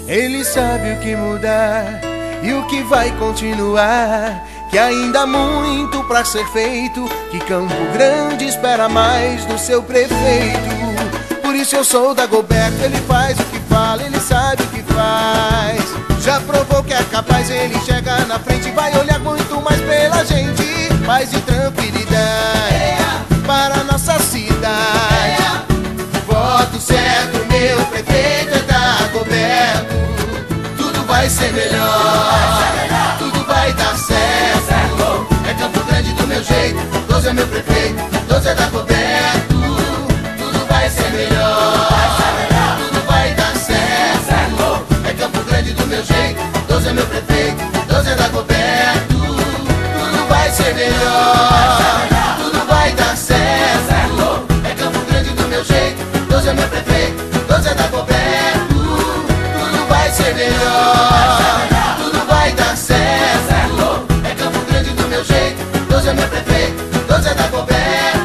Ele sabe o que mudar e o que vai continuar, que ainda há muito pra ser feito, que Campo Grande espera mais do seu prefeito. Por isso eu sou Dagoberto, ele faz o que fala, ele sabe o que faz. Já provou que é capaz, ele chega na frente, vai olhar muito mais pela gente. Paz e tranquilidade para nossa cidade. Voto certo, meu prefeito é Dagoberto. Tudo vai ser melhor, tudo vai dar certo. É Campo Grande do meu jeito, 12 é meu prefeito, 12 é Dagoberto. Tudo vai ser melhor, tudo vai dar certo. É Campo Grande do meu jeito, 12 é meu prefeito, 12 é Dagoberto. Tudo vai ser melhor, tudo vai dar certo. É Campo Grande do meu jeito, 12 é meu prefeito, 12 é Dagoberto. Tudo vai ser melhor, tudo vai dar certo. É Campo Grande do meu jeito, 12 é meu prefeito, 12 é Dagoberto.